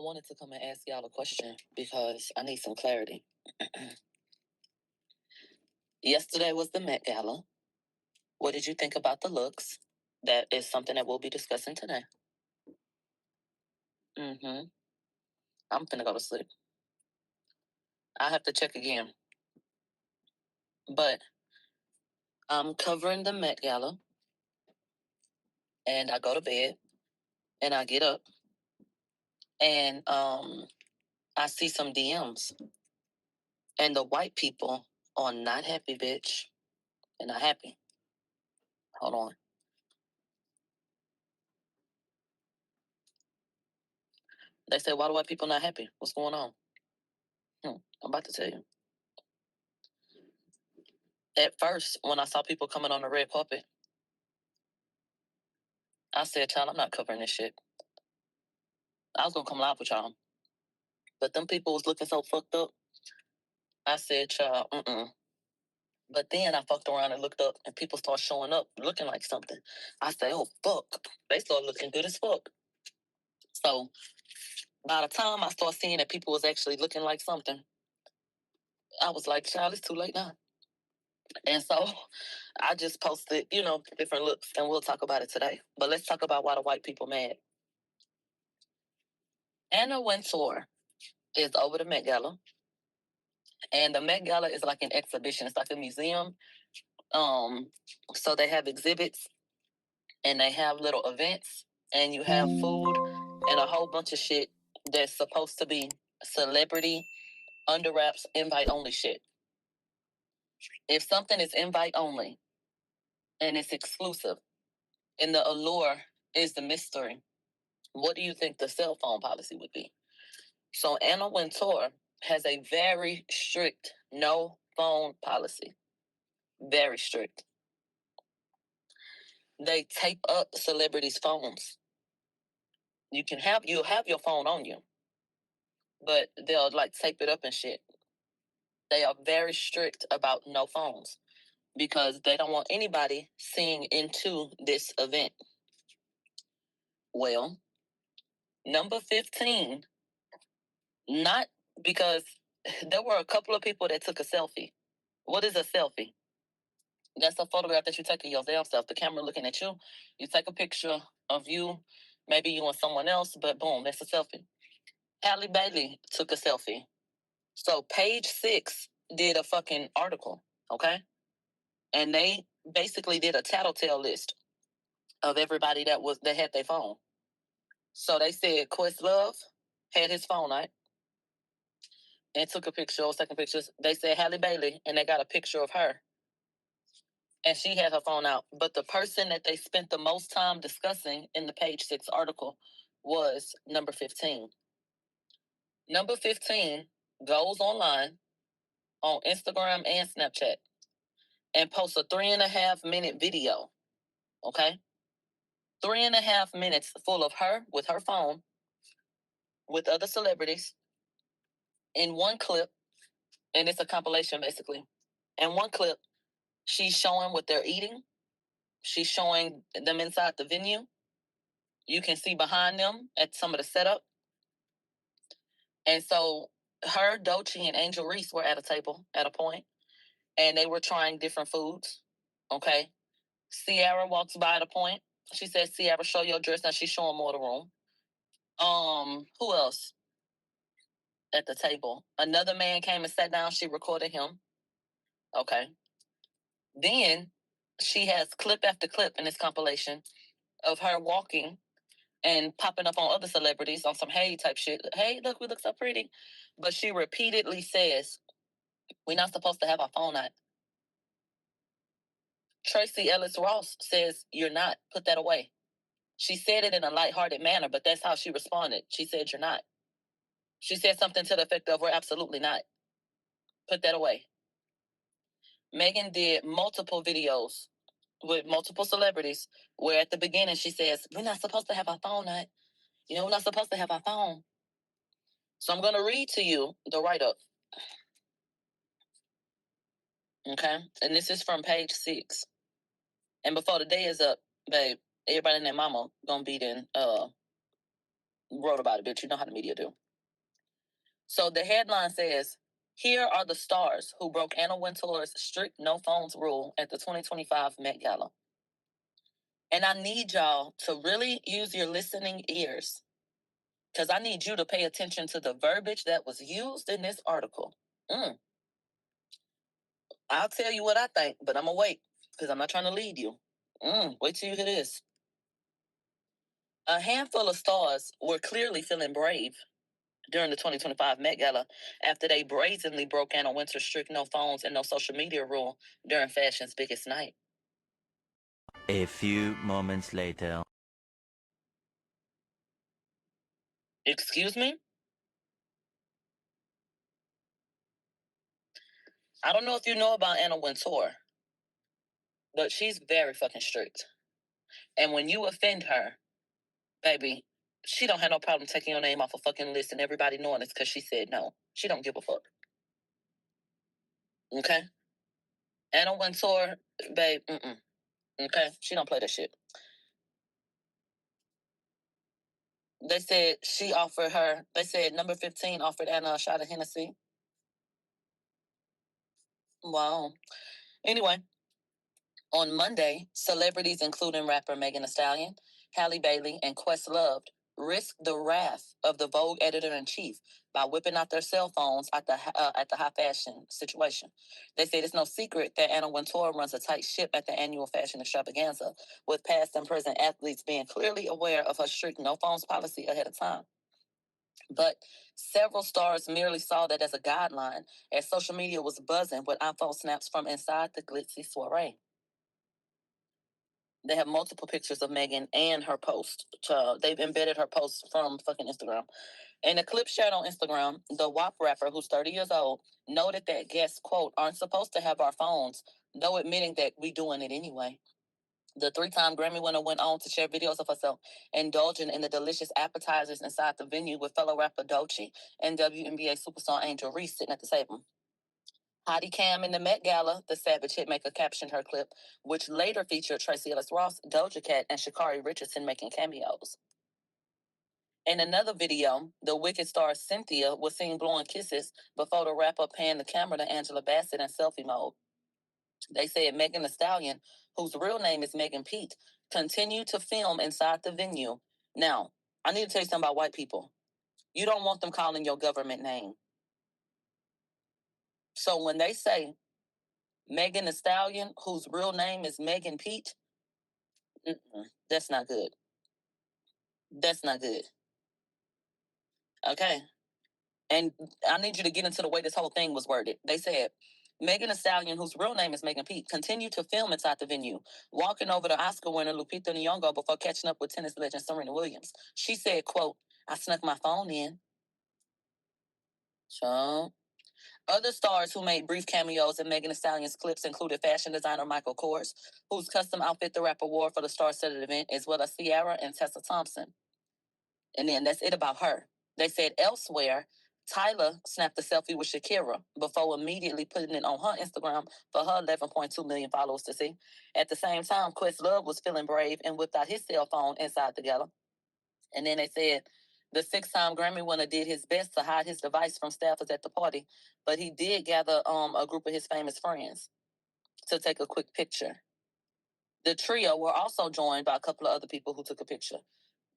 wanted to come and ask y'all a question because I need some clarity. Yesterday was the Met Gala. What did you think about the looks? That is something that we'll be discussing today. I'm finna go to sleep. I have to check again. But I'm covering the Met Gala, and I go to bed, and I get up, and I see some DMs, and the white people are not happy, bitch, and not happy. Hold on. They say, why do white people not happy? What's going on? I'm about to tell you. At first, when I saw people coming on the red carpet, I said, child, I'm not covering this shit. I was going to come live with y'all. But them people was looking so fucked up. I said, child, But then I fucked around and looked up, and people start showing up looking like something. I said, oh, fuck. They start looking good as fuck. So by the time I start seeing that people was actually looking like something, I was like, child, it's too late now. And so I just posted, different looks, and we'll talk about it today. But let's talk about why the white people mad. Anna Wintour is over the Met Gala. And the Met Gala is like an exhibition. It's like a museum. So they have exhibits, and they have little events, and you have food and a whole bunch of shit that's supposed to be celebrity, under wraps, invite only shit. If something is invite only and it's exclusive, and the allure is the mystery, what do you think the cell phone policy would be? So Anna Wintour has a very strict no phone policy. Very strict. They tape up celebrities' phones. You'll have your phone on you, but they'll like tape it up and shit. They are very strict about no phones because they don't want anybody seeing into this event. Well, number 15, not because there were a couple of people that took a selfie. What is a selfie? That's a photograph that you take of your damn self, the camera looking at you. You take a picture of you, maybe you and someone else, but boom, that's a selfie. Halle Bailey took a selfie. So Page 6 did a fucking article, okay? And they basically did a tattletale list of everybody that had their phone. So they said Questlove had his phone out and took a picture or taking pictures. They said Halle Bailey, and they got a picture of her. And she had her phone out. But the person that they spent the most time discussing in the Page 6 article was number 15. Number 15 goes online on Instagram and Snapchat and posts a 3.5 minute video. Okay? 3.5 minutes full of her with her phone with other celebrities in one clip. And it's a compilation basically. In one clip, she's showing what they're eating. She's showing them inside the venue. You can see behind them at some of the setup. And so her, Doechii, and Angel Reese were at a table at a point, and they were trying different foods. Okay. Ciara walks by at a point. She says, Ciara, show your dress. Now she's showing more of the room. Who else at the table? Another man came and sat down. She recorded him. Okay. Then she has clip after clip in this compilation of her walking and popping up on other celebrities on some hey type shit. Hey, look, we look so pretty. But she repeatedly says, we're not supposed to have our phone out. Tracy Ellis Ross says, you're not. Put that away. She said it in a lighthearted manner, but that's how she responded. She said, you're not. She said something to the effect of, we're absolutely not. Put that away. Megan did multiple videos with multiple celebrities where at the beginning she says, we're not supposed to have our phone out. We're not supposed to have our phone. So I'm going to read to you the write-up. Okay? And this is from Page 6. And before the day is up, babe, everybody and their mama going to be in wrote about it, bitch. You know how the media do. So the headline says, here are the stars who broke Anna Wintour's strict no phones rule at the 2025 Met Gala. And I need y'all to really use your listening ears, because I need you to pay attention to the verbiage that was used in this article. I'll tell you what I think, but I'm going to wait, because I'm not trying to lead you. Wait till you hear this. A handful of stars were clearly feeling brave during the 2025 Met Gala after they brazenly broke Anna Wintour's strict no phones and no social media rule during fashion's biggest night. A few moments later. Excuse me? I don't know if you know about Anna Wintour, but she's very fucking strict. And when you offend her, baby, she don't have no problem taking your name off a fucking list and everybody knowing it's because she said no. She don't give a fuck. Okay? Anna Wintour, babe, okay? She don't play that shit. They said number 15 offered Anna a shot of Hennessy. Wow. Anyway, on Monday, celebrities including rapper Megan Thee Stallion, Halle Bailey, and Questlove risked the wrath of the Vogue editor-in-chief by whipping out their cell phones at the high fashion situation. They said it's no secret that Anna Wintour runs a tight ship at the annual fashion extravaganza, with past and present athletes being clearly aware of her strict no phones policy ahead of time. But several stars merely saw that as a guideline, as social media was buzzing with iPhone snaps from inside the glitzy soiree. They have multiple pictures of Megan and her post. They've embedded her post from fucking Instagram. In a clip shared on Instagram, the WAP rapper, who's 30 years old, noted that guests, quote, aren't supposed to have our phones, though admitting that we doing it anyway. The three-time Grammy winner went on to share videos of herself indulging in the delicious appetizers inside the venue with fellow rapper Doechii and WNBA superstar Angel Reese sitting at the table. Hottie Cam in the Met Gala, the Savage hitmaker captioned her clip, which later featured Tracee Ellis Ross, Doja Cat, and Sha'Carri Richardson making cameos. In another video, the Wicked star Cynthia was seen blowing kisses before the rapper panned the camera to Angela Bassett in selfie mode. They said Megan Thee Stallion, whose real name is Megan Pete, continued to film inside the venue. Now, I need to tell you something about white people. You don't want them calling your government name. So when they say Megan Thee Stallion, whose real name is Megan Pete, that's not good. That's not good. Okay? And I need you to get into the way this whole thing was worded. They said, Megan Thee Stallion, whose real name is Megan Pete, continued to film inside the venue, walking over to Oscar winner Lupita Nyong'o before catching up with tennis legend Serena Williams. She said, quote, I snuck my phone in. So, other stars who made brief cameos in Megan Thee Stallion's clips included fashion designer Michael Kors, whose custom outfit the rapper wore for the star-studded event, as well as Ciara and Tessa Thompson. And then that's it about her. They said elsewhere, Tyler snapped a selfie with Shakira before immediately putting it on her Instagram for her 11.2 million followers to see. At the same time, Questlove was feeling brave and whipped out his cell phone inside the gala. And then they said the six-time Grammy winner did his best to hide his device from staffers at the party, but he did gather a group of his famous friends to take a quick picture. The trio were also joined by a couple of other people who took a picture.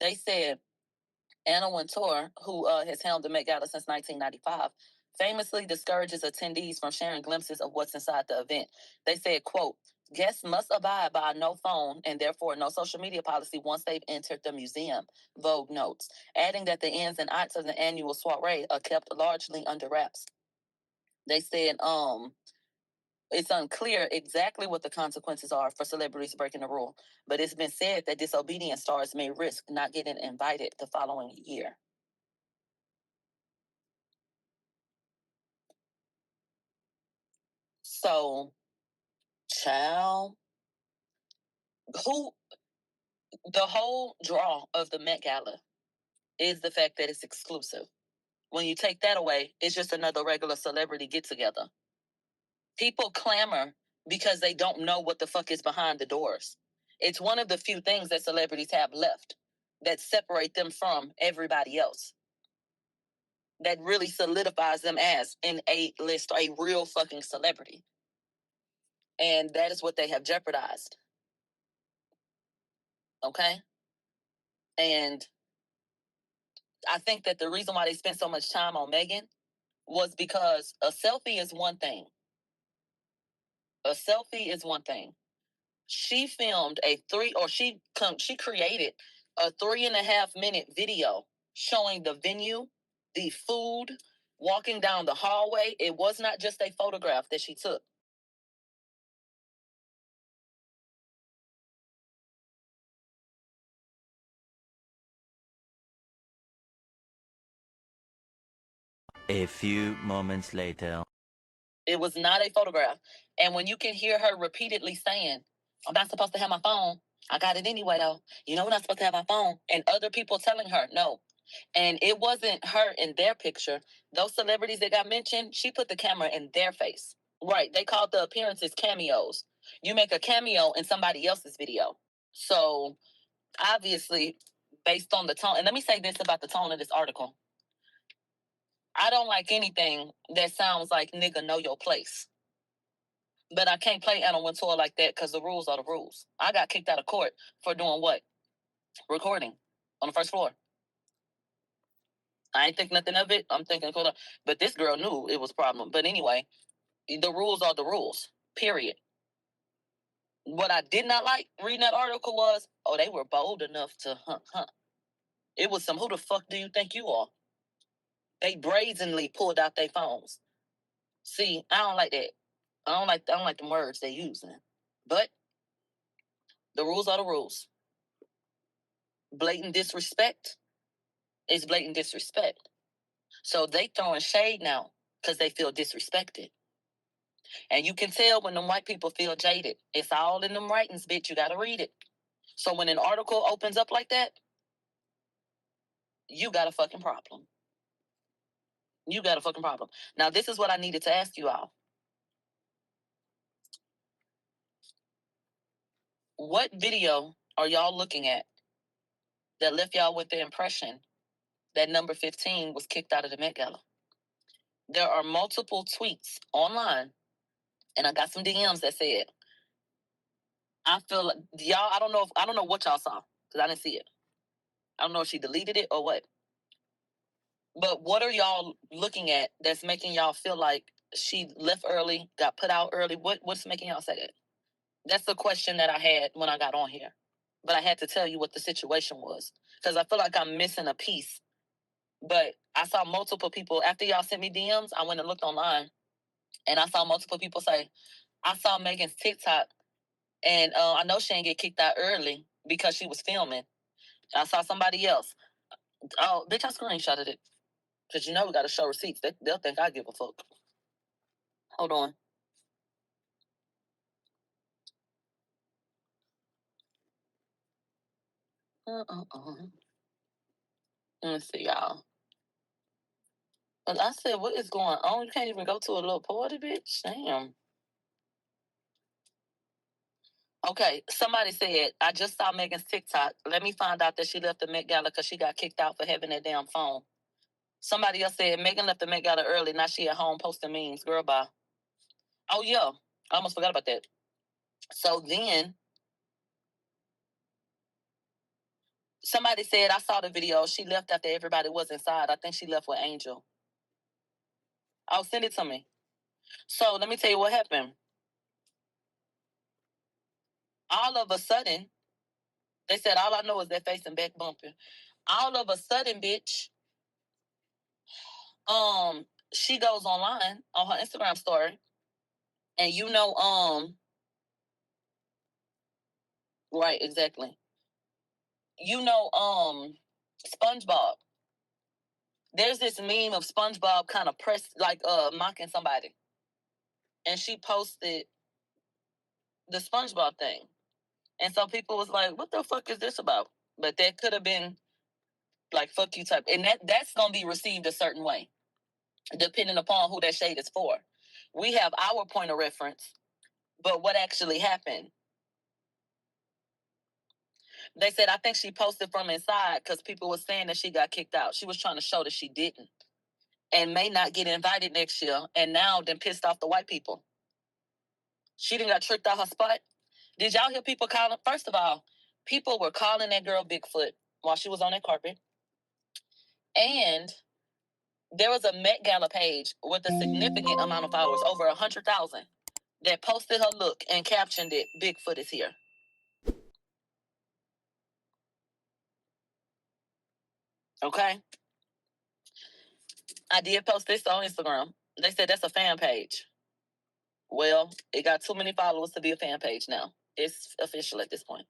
They said Anna Wintour, who has helmed the Met Gala since 1995, famously discourages attendees from sharing glimpses of what's inside the event. They said, quote, guests must abide by a no phone and therefore no social media policy once they've entered the museum, Vogue notes, adding that the ins and outs of the annual soiree are kept largely under wraps. They said, it's unclear exactly what the consequences are for celebrities breaking the rule, but it's been said that disobedient stars may risk not getting invited the following year. So, child, who the whole draw of the Met Gala is the fact that it's exclusive. When you take that away, it's just another regular celebrity get together. People clamor because they don't know what the fuck is behind the doors. It's one of the few things that celebrities have left. that separate them from everybody else. That really solidifies them as an A-list, a real fucking celebrity. And that is what they have jeopardized. Okay? And I think that the reason why they spent so much time on Megan was because a selfie is one thing. A selfie is one thing. She filmed she created a 3.5-minute video showing the venue, the food, walking down the hallway. It was not just a photograph that she took. A few moments later. It was not a photograph. And when you can hear her repeatedly saying, I'm not supposed to have my phone. I got it anyway, though. You know, we're not supposed to have my phone. And other people telling her, no. And it wasn't her in their picture. Those celebrities that got mentioned, she put the camera in their face. Right. They called the appearances cameos. You make a cameo in somebody else's video. So, obviously, based on the tone, and let me say this about the tone of this article. I don't like anything that sounds like nigga know your place. But I can't play Anna Wintour like that because the rules are the rules. I got kicked out of court for doing what? Recording on the first floor. I ain't think nothing of it. I'm thinking, hold on. But this girl knew it was a problem. But anyway, the rules are the rules, period. What I did not like reading that article was, they were bold enough to, It was some, who the fuck do you think you are? They brazenly pulled out their phones. See, I don't like that. I don't like the words they using. But the rules are the rules. Blatant disrespect is blatant disrespect. So they throwing shade now because they feel disrespected. And you can tell when them white people feel jaded. It's all in them writings, bitch. You got to read it. So when an article opens up like that, you got a fucking problem. You got a fucking problem. Now, this is what I needed to ask you all. What video are y'all looking at that left y'all with the impression that number 15 was kicked out of the Met Gala? There are multiple tweets online, and I got some DMs that said, I feel like y'all, I don't know what y'all saw because I didn't see it. I don't know if she deleted it or what. But what are y'all looking at that's making y'all feel like she left early, got put out early? What's making y'all say that? That's the question that I had when I got on here. But I had to tell you what the situation was because I feel like I'm missing a piece. But I saw multiple people, after y'all sent me DMs, I went and looked online and I saw multiple people say, I saw Megan's TikTok and I know she didn't get kicked out early because she was filming. I saw somebody else. Oh, bitch, I screenshotted it. Because you know we got to show receipts. They'll think I give a fuck. Hold on. Let me see, y'all. But I said, what is going on? You can't even go to a little party, bitch? Damn. Okay, somebody said, I just saw Megan's TikTok. Let me find out that she left the Met Gala because she got kicked out for having that damn phone. Somebody else said, Megan left the Met Gala early. Now she at home posting memes. Girl, bye. Oh, yeah. I almost forgot about that. So then, somebody said, I saw the video. She left after everybody was inside. I think she left with Angel. Oh, send it to me. So let me tell you what happened. All of a sudden, they said, all I know is that face and back bumping. All of a sudden, bitch, she goes online on her Instagram story, and right, exactly. SpongeBob. There's this meme of SpongeBob kind of pressed, like, mocking somebody. And she posted the SpongeBob thing. And so people was like, what the fuck is this about? But that could have been like, fuck you type. And that's going to be received a certain way, depending upon who that shade is for. We have our point of reference, but what actually happened? They said, I think she posted from inside because people were saying that she got kicked out. She was trying to show that she didn't and may not get invited next year. And now then pissed off the white people. She didn't got tricked out her spot. Did y'all hear people calling? First of all, people were calling that girl Bigfoot while she was on that carpet. And there was a Met Gala page with a significant amount of followers, over 100,000, that posted her look and captioned it, Bigfoot is here. Okay? I did post this on Instagram. They said that's a fan page. Well, it got too many followers to be a fan page now. It's official at this point.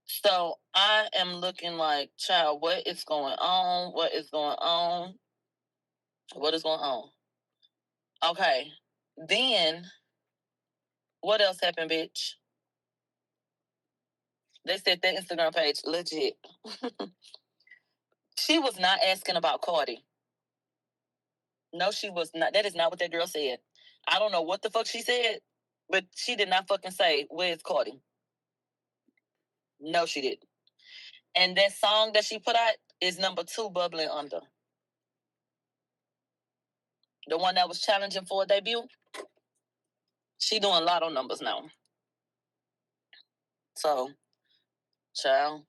So I am looking like, child, what is going on? What is going on? What is going on? Okay. Then, what else happened, bitch? They said that Instagram page, legit. She was not asking about Cardi. No, she was not. That is not what that girl said. I don't know what the fuck she said, but she did not fucking say, where's Cardi? No, she didn't. And that song that she put out is number 2, Bubbling Under. The one that was challenging for a debut. She doing lotto numbers now. So, child.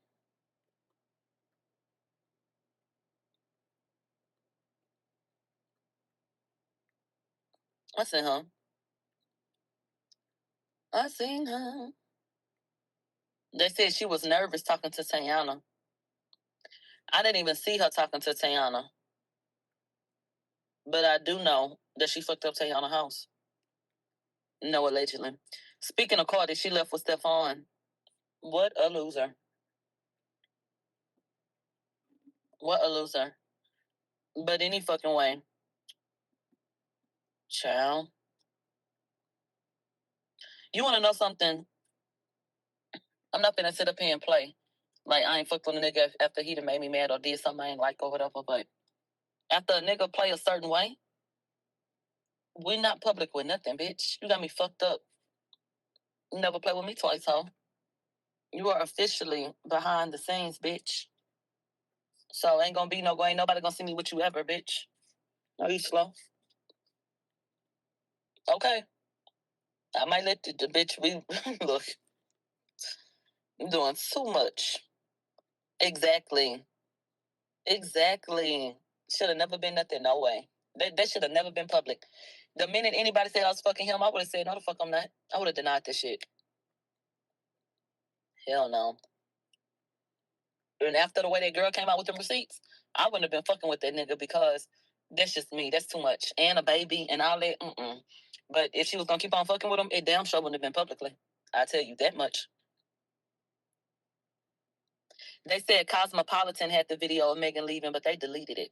I seen her. I seen her. They said she was nervous talking to Tayana. I didn't even see her talking to Tayana. But I do know that she fucked up Tayana's house. No, allegedly. Speaking of Cardi, she left with Stefan. What a loser. What a loser. But any fucking way. Child. You want to know something? I'm not going to sit up here and play. Like, I ain't fucked with a nigga after he done made me mad or did something I ain't like or whatever. But after a nigga play a certain way, we not public with nothing, bitch. You got me fucked up. You never play with me twice, ho. You are officially behind the scenes, bitch. So ain't gonna be ain't nobody gonna see me with you ever, bitch. Are you slow? Okay. I might let the bitch be. Look, I'm doing too much. Exactly. Exactly. Should have never been nothing. No way. That should have never been public. The minute anybody said I was fucking him, I would have said, no, the fuck I'm not. I would have denied this shit. Hell no. And after the way that girl came out with the receipts, I wouldn't have been fucking with that nigga because that's just me. That's too much. And a baby and all that. But if she was going to keep on fucking with him, it damn sure wouldn't have been publicly. I tell you that much. They said Cosmopolitan had the video of Megan leaving, but they deleted it.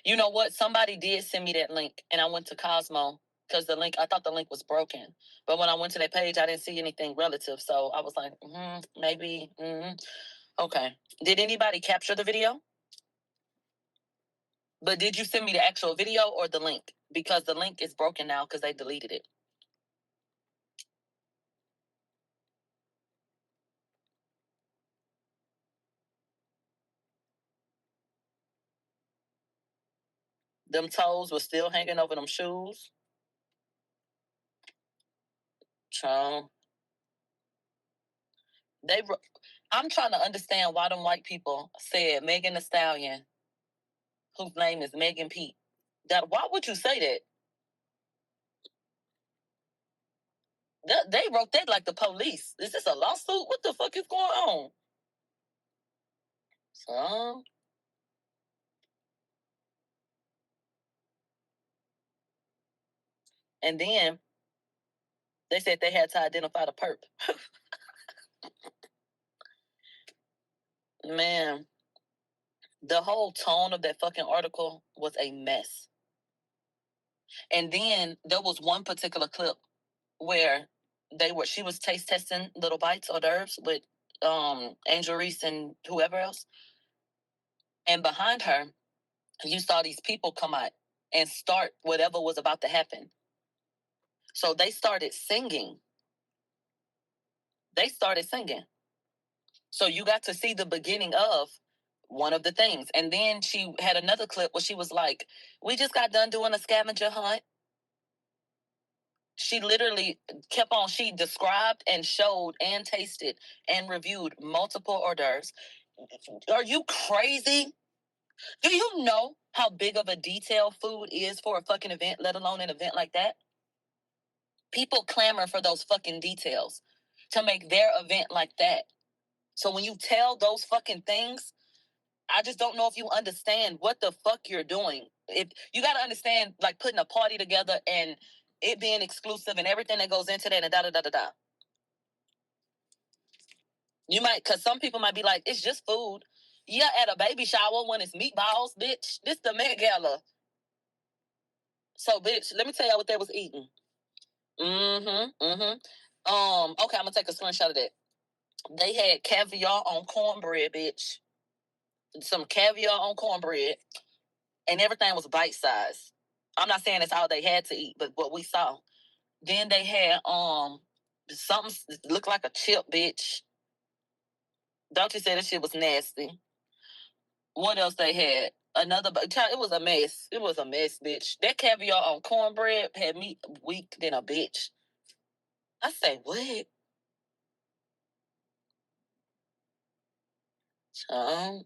You know what? Somebody did send me that link, and I went to Cosmo because I thought the link was broken. But when I went to that page, I didn't see anything relative. So I was like, maybe. Okay. Did anybody capture the video? But did you send me the actual video or the link? Because the link is broken now because they deleted it. Them toes were still hanging over them shoes. Child. I'm trying to understand why them white people said Megan Thee Stallion, whose name is Megan Pete. Why would you say that? They wrote that like the police. Is this a lawsuit? What the fuck is going on? So, and then they said they had to identify the perp. Man, the whole tone of that fucking article was a mess. And then there was one particular clip where she was taste testing little bites hors d'oeuvres with Angel Reese and whoever else. And behind her, you saw these people come out and start whatever was about to happen. So they started singing. They started singing. So you got to see the beginning of one of the things. And then she had another clip where she was like, we just got done doing a scavenger hunt. She literally kept on, she described and showed and tasted and reviewed multiple hors d'oeuvres. Are you crazy? Do you know how big of a detail food is for a fucking event, let alone an event like that? People clamor for those fucking details to make their event like that. So when you tell those fucking things, I just don't know if you understand what the fuck you're doing. If you got to understand, like putting a party together and it being exclusive and everything that goes into that and da da da da da. You might, because some people might be like, it's just food. Yeah, at a baby shower when it's meatballs, bitch. This the Met Gala. So, bitch, let me tell y'all what they was eating. Okay, I'm gonna take a screenshot of that. They had caviar on cornbread, bitch. Some caviar on cornbread, and everything was bite size. I'm not saying that's all they had to eat, but what we saw. Then they had something looked like a chip, bitch. Don't you say that shit was nasty? What else they had? Another, it was a mess. It was a mess, bitch. That caviar on cornbread had me weak than a bitch. I say, what? Um,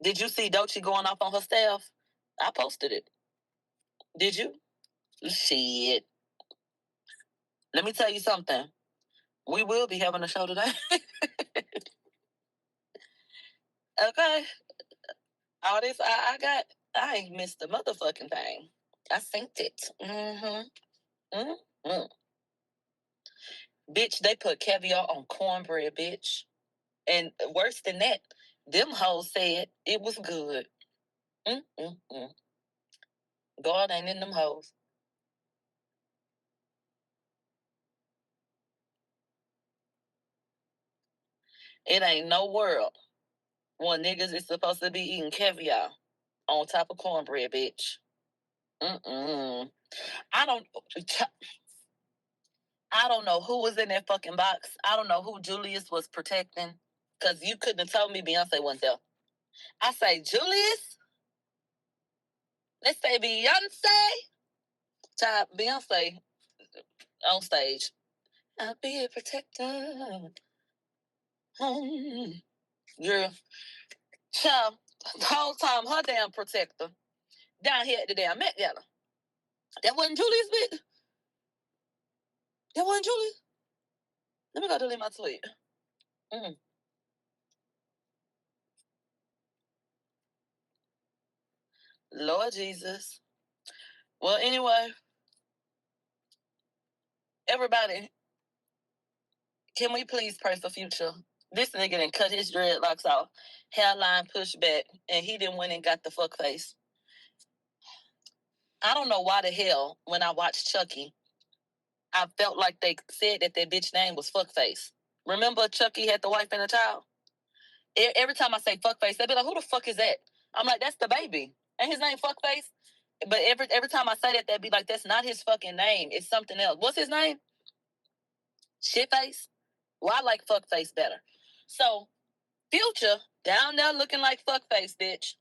did you see Doechii going off on her staff? I posted it. Did you? Shit. Let me tell you something. We will be having a show today. Okay. All this I got, I ain't missed the motherfucking thing. I synced it. Bitch, they put caviar on cornbread, bitch. And worse than that, them hoes said it was good. God ain't in them hoes. It ain't no world when niggas is supposed to be eating caviar on top of cornbread, bitch. I don't. I don't know who was in that fucking box. I don't know who Julius was protecting. Because you couldn't have told me Beyonce wasn't there. I say, Julius? Let's say Beyonce. Child, Beyonce on stage. I'll be a protector. Girl. Child, the whole time, her damn protector down here at the damn Met Gala. That wasn't Julius, bitch. That wasn't Julius. Let me go delete my tweet. Lord Jesus. Well, anyway, everybody, can we please pray for Future? This nigga done cut his dreadlocks off, hairline pushed back, and he done went and got the fuck face. I don't know why the hell, when I watched Chucky, I felt like they said that bitch name was Fuckface. Remember Chucky had the wife and a child? Every time I say Fuckface, they be like, who the fuck is that? I'm like, that's the baby. Ain't his name Fuckface? But every time I say that, they'd be like, that's not his fucking name. It's something else. What's his name? Shitface? Well, I like Fuckface better. So, Future, down there looking like Fuckface, bitch.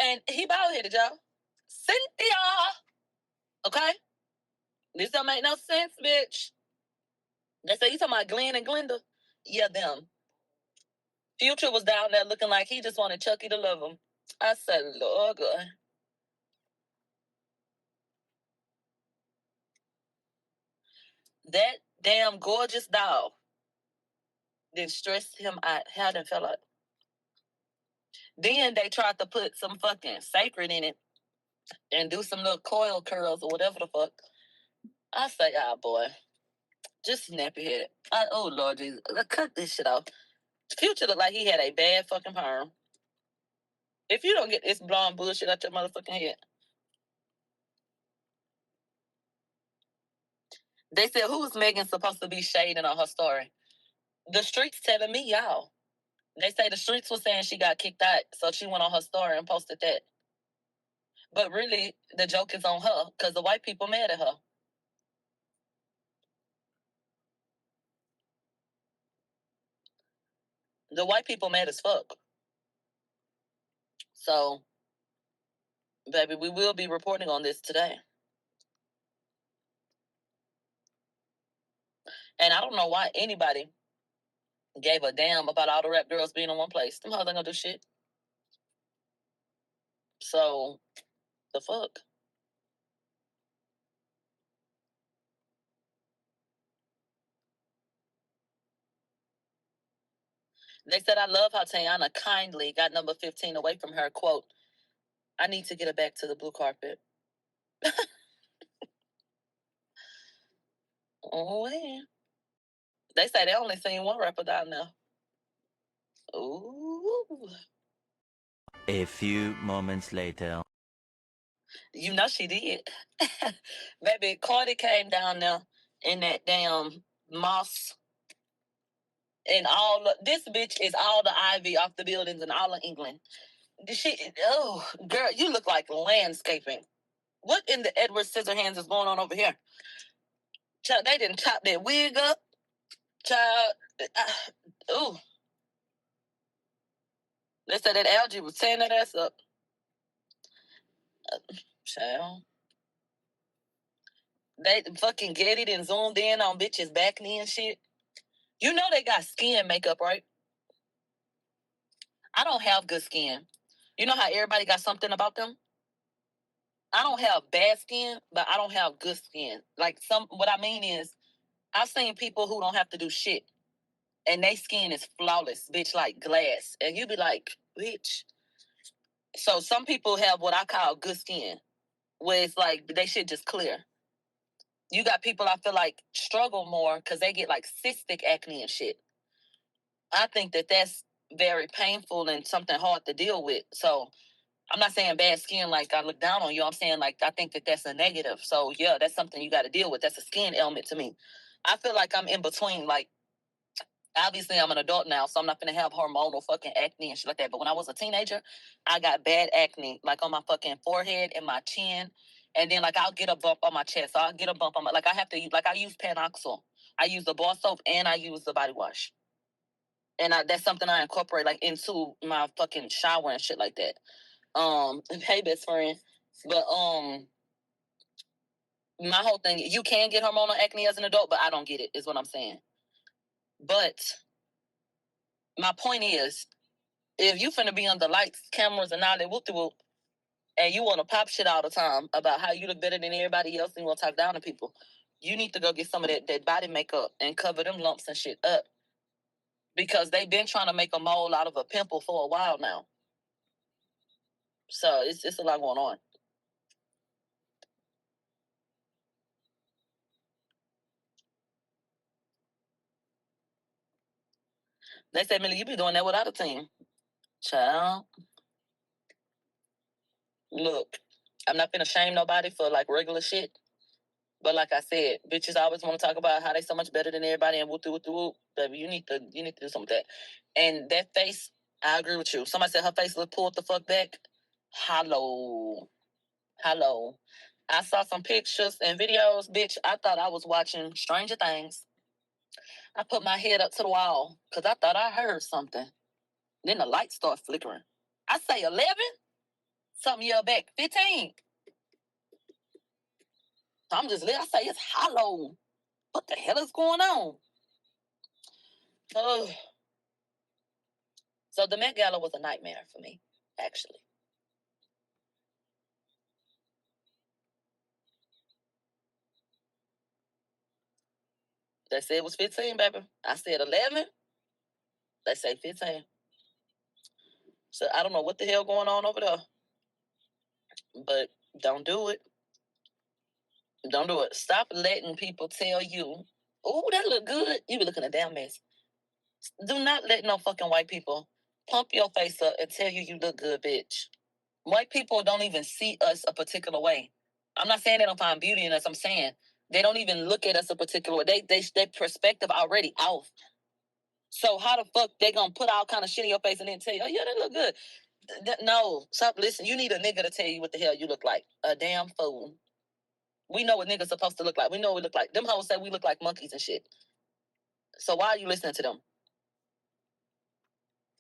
And he bald-headed, y'all. Cynthia! Okay? This don't make no sense, bitch. They say you talking about Glenn and Glenda? Yeah, them. Future was down there looking like he just wanted Chucky to love him. I said, Lord God. That damn gorgeous doll then stressed him out. How done fell out. Then they tried to put some fucking sacred in it and do some little coil curls or whatever the fuck. I say, boy, just snap your head. Oh, Lord Jesus. Cut this shit off. Future looked like he had a bad fucking perm. If you don't get this blonde bullshit out your motherfucking head. They said, who's Megan supposed to be shading on her story? The streets telling me, y'all. They say the streets was saying she got kicked out, so she went on her story and posted that. But really, the joke is on her because the white people mad at her. The white people mad as fuck. So, baby, we will be reporting on this today. And I don't know why anybody gave a damn about all the rap girls being in one place. Them hoes ain't gonna do shit. So, the fuck? They said, I love how Tayana kindly got number 15 away from her. Quote, I need to get her back to the blue carpet. Oh, yeah. They say they only seen one rapper down there. Ooh. A few moments later. You know she did. Baby, Cardi came down there in that damn moss and this bitch is all the ivy off the buildings in all of England. Oh, girl, you look like landscaping. What in the Edward Scissorhands is going on over here? Child, they didn't chop that wig up. Child, ooh. They said that algae was tearing that ass up. Child. They fucking get it and zoomed in on bitches' back knee and shit. You know they got skin makeup, right? I don't have good skin. You know how everybody got something about them? I don't have bad skin, but I don't have good skin. Like what I mean is, I've seen people who don't have to do shit, and their skin is flawless, bitch, like glass, and you be like, bitch. So some people have what I call good skin, where it's like they shit just clear. You got people I feel like struggle more because they get like cystic acne and shit. I think that that's very painful and something hard to deal with. So I'm not saying bad skin like I look down on you. I'm saying like I think that that's a negative. So yeah, that's something you got to deal with. That's a skin ailment to me. I feel like I'm in between. Like obviously I'm an adult now, so I'm not gonna have hormonal fucking acne and shit like that. But when I was a teenager, I got bad acne, like on my fucking forehead and my chin, and then like I'll get a bump on my chest. So I'll get a bump on my like I have to like I use Panoxyl. I use the bar soap and I use the body wash. And that's something I incorporate like into my fucking shower and shit like that. Hey best friend. But my whole thing, you can get hormonal acne as an adult, but I don't get it, is what I'm saying. But my point is, if you finna be on the lights, cameras, and all that whoop de whoop, and you wanna pop shit all the time about how you look better than everybody else and you wanna talk down to people, you need to go get some of that body makeup and cover them lumps and shit up. Because they've been trying to make a mole out of a pimple for a while now. So it's a lot going on. They said, Millie, you be doing that without a team. Child. Look, I'm not gonna shame nobody for like regular shit. But like I said, bitches always want to talk about how they so much better than everybody and whoop de whoop de whoop. Baby, you need to do something with that. And that face, I agree with you. Somebody said her face looked pulled the fuck back. Hello. Hello. I saw some pictures and videos, bitch. I thought I was watching Stranger Things. I put my head up to the wall because I thought I heard something. Then the lights start flickering. I say 11? Something year back, 15. I'm just I say it's hollow. What the hell is going on? Oh. So the Met Gala was a nightmare for me, actually. They said it was 15, baby. I said 11. They say 15. So I don't know what the hell going on over there. But don't do it. Don't do it. Stop letting people tell you, oh, that look good. You be looking a damn mess. Do not let no fucking white people pump your face up and tell you look good, bitch. White people don't even see us a particular way. I'm not saying they don't find beauty in us. I'm saying they don't even look at us a particular way. Their perspective already off. So how the fuck they gonna put all kind of shit in your face and then tell you, oh yeah, that look good? No, stop listening. You need a nigga to tell you what the hell you look like. A damn fool. We know what niggas supposed to look like. We know what we look like. Them hoes say we look like monkeys and shit. So why are you listening to them?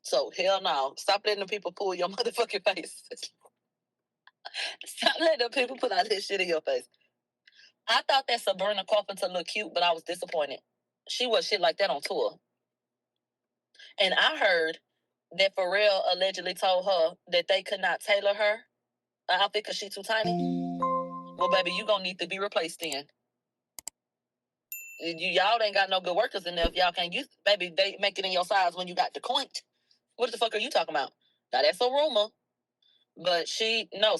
So hell no. Stop letting the people pull your motherfucking face. Stop letting the people put out this shit in your face. I thought that Sabrina Carpenter looked cute, but I was disappointed. She was shit like that on tour. And I heard that Pharrell allegedly told her that they could not tailor her outfit because she's too tiny. Well, baby, you gonna need to be replaced then. Y'all ain't got no good workers in there if y'all can't use. Baby, they make it in your size when you got the coint. What the fuck are you talking about? Now that's a rumor. But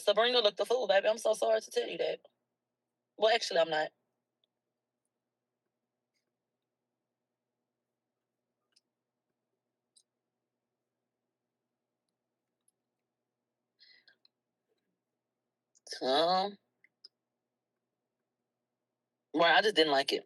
Sabrina looked a fool, baby. I'm so sorry to tell you that. Well, actually, I'm not. Well, I just didn't like it.